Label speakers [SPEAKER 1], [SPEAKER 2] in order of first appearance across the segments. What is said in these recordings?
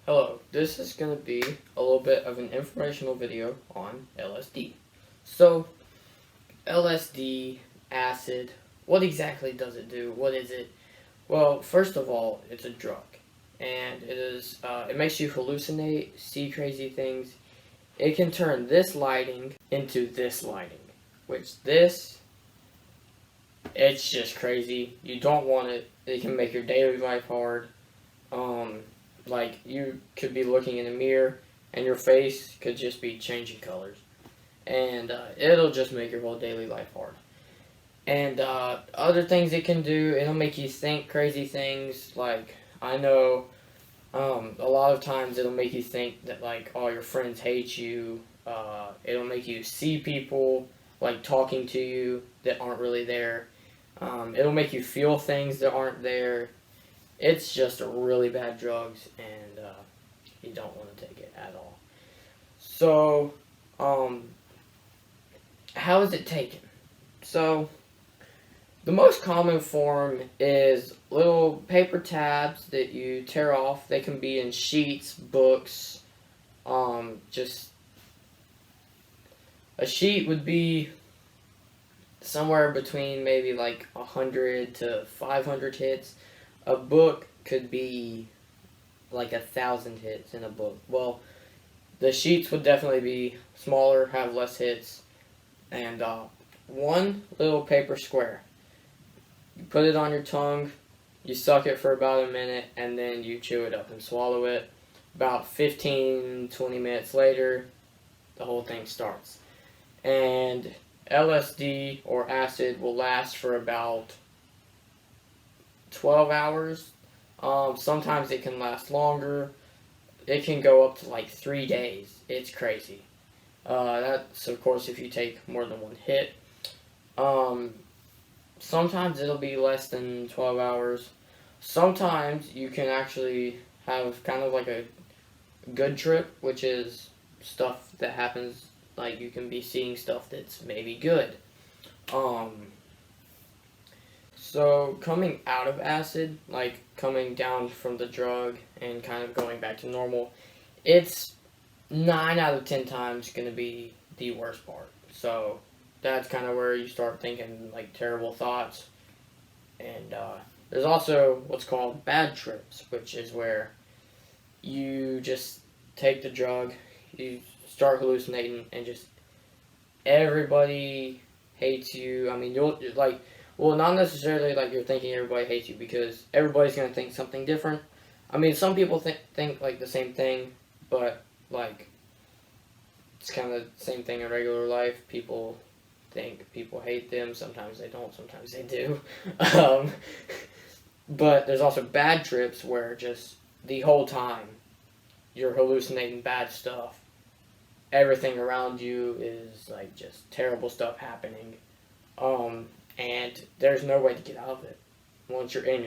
[SPEAKER 1] Hello, this is going to be a little bit of an informational video on LSD. So, LSD, acid, what exactly does it do? What is it? Well, first of all, it's a drug. And it makes you hallucinate, see crazy things. It can turn this lighting into this lighting. It's just crazy. You don't want it. It can make your daily life hard. Like, you could be looking in a mirror and your face could just be changing colors. And it'll just make your whole daily life hard. And other things it can do, it'll make you think crazy things. Like, I know a lot of times it'll make you think that, like, all your friends hate you. It'll make you see people, like, talking to you that aren't really there. It'll make you feel things that aren't there. It's just a really bad drugs, and you don't want to take it at all. So, how is it taken? So, the most common form is little paper tabs that you tear off. They can be in sheets, books, just a sheet would be somewhere between maybe like 100 to 500 hits. A book could be like 1,000 hits in a book. Well, the sheets would definitely be smaller, have less hits, and one little paper square. You put it on your tongue, you suck it for about a minute, and then you chew it up and swallow it. About 15-20 minutes later, the whole thing starts. And LSD or acid will last for about 12 hours. Sometimes it can last longer. It can go up to like 3 days. It's crazy. That's of course if you take more than one hit. Sometimes it'll be less than 12 hours. Sometimes you can actually have kind of like a good trip, which is stuff that happens, like you can be seeing stuff that's maybe good. So coming out of acid, like coming down from the drug and kind of going back to normal, it's 9 out of 10 times going to be the worst part. So that's kind of where you start thinking like terrible thoughts. And there's also what's called bad trips, which is where you just take the drug, you start hallucinating, and just everybody hates you. I mean, you'll like, well, not necessarily like you're thinking everybody hates you, because everybody's gonna think something different. I mean, some people think like the same thing, but like it's kind of the same thing in regular life. People think people hate them. Sometimes they don't. Sometimes they do. But there's also bad trips where just the whole time you're hallucinating bad stuff. Everything around you is like just terrible stuff happening. And there's no way to get out of it. Once you're in,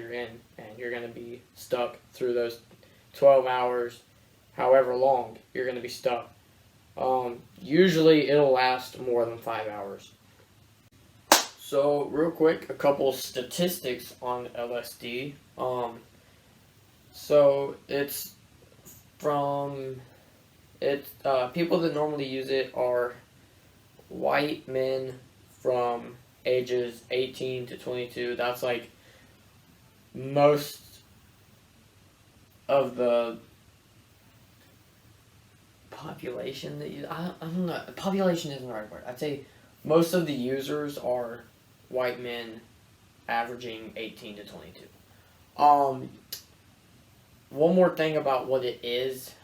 [SPEAKER 1] and you're going to be stuck through those 12 hours, however long, you're going to be stuck. Usually it'll last more than 5 hours. So, real quick, a couple statistics on LSD. So it's people that normally use it are white men from ages 18 to 22. That's like most of the population that I don't know. Population isn't the right word. I'd say most of the users are white men averaging 18 to 22. One more thing about what it is.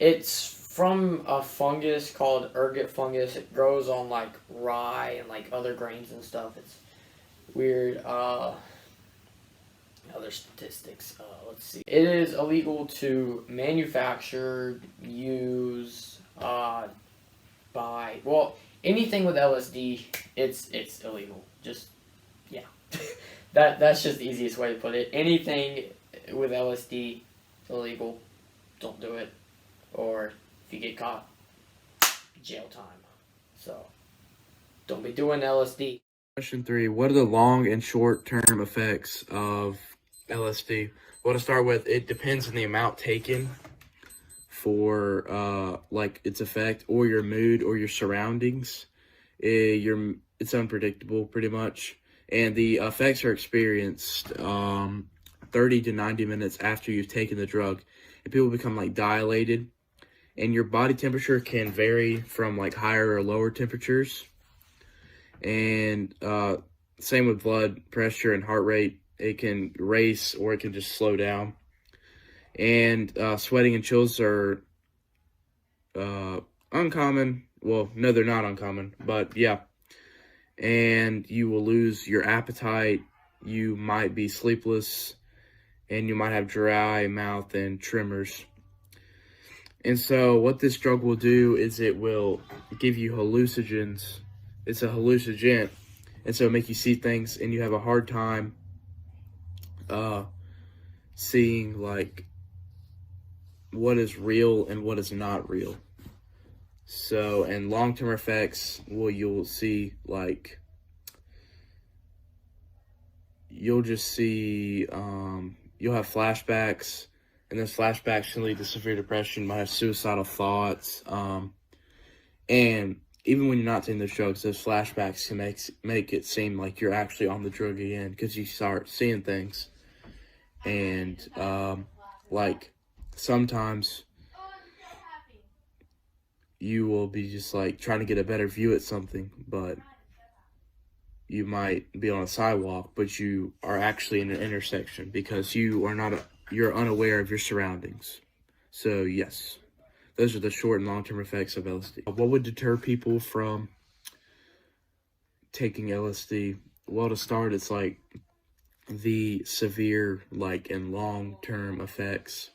[SPEAKER 1] It's from a fungus called ergot fungus. It grows on like rye and like other grains and stuff. It's weird. Other statistics. Let's see. It is illegal to manufacture, use, buy. Well, anything with LSD, it's illegal. Just yeah. That's just the easiest way to put it. Anything with LSD, illegal. Don't do it. Or if you get caught, jail time. So, don't be doing LSD.
[SPEAKER 2] Question 3, what are the long and short-term effects of LSD? Well, to start with, it depends on the amount taken. for like its effect, or your mood or your surroundings. It's unpredictable pretty much, and the effects are experienced 30 to 90 minutes after you've taken the drug, and people become like dilated, and your body temperature can vary from like higher or lower temperatures, and same with blood pressure and heart rate. It can race or it can just slow down, and sweating and chills are uncommon. Well, no, they're not uncommon, but yeah. And you will lose your appetite. You might be sleepless, and you might have dry mouth and tremors. And so what this drug will do is it will give you hallucinogens. It's a hallucinogen, and so make you see things, and you have a hard time seeing like what is real and what is not real. So, and long-term effects, well, you'll see like you'll just see you'll have flashbacks, and those flashbacks can lead to severe depression. You might have suicidal thoughts, and even when you're not taking those drugs, those flashbacks can make it seem like you're actually on the drug again, because you start seeing things. And like sometimes you will be just like trying to get a better view at something, but you might be on a sidewalk, but you are actually in an intersection because you're unaware of your surroundings. So yes, those are the short and long-term effects of LSD. What would deter people from taking LSD? Well, to start, it's like the severe and long-term effects.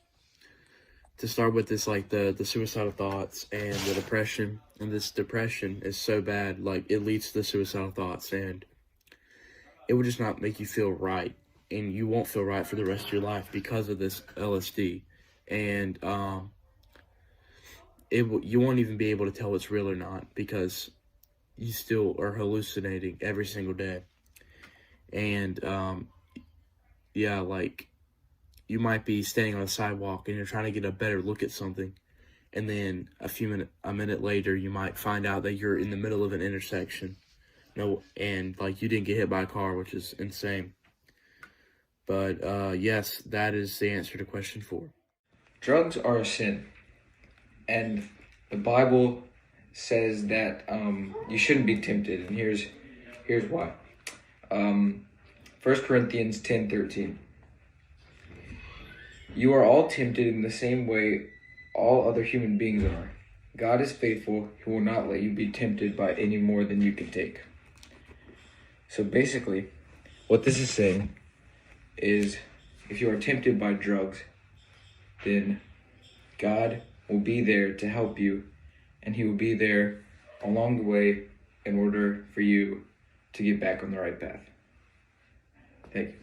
[SPEAKER 2] To start with, it's like the suicidal thoughts and the depression. And this depression is so bad, like it leads to the suicidal thoughts, and it will just not make you feel right, and you won't feel right for the rest of your life because of this LSD. And you won't even be able to tell it's real or not, because you still are hallucinating every single day. And yeah, like you might be standing on a sidewalk and you're trying to get a better look at something, and then a minute later you might find out that you're in the middle of an intersection. And like you didn't get hit by a car, which is insane. But yes, that is the answer to question 4.
[SPEAKER 3] Drugs are a sin, and the Bible says that you shouldn't be tempted, and here's why. 1 Corinthians 10:13. You are all tempted in the same way all other human beings are. God is faithful. He will not let you be tempted by any more than you can take. So basically, what this is saying is if you are tempted by drugs, then God will be there to help you, and He will be there along the way in order for you to get back on the right path. Thank you.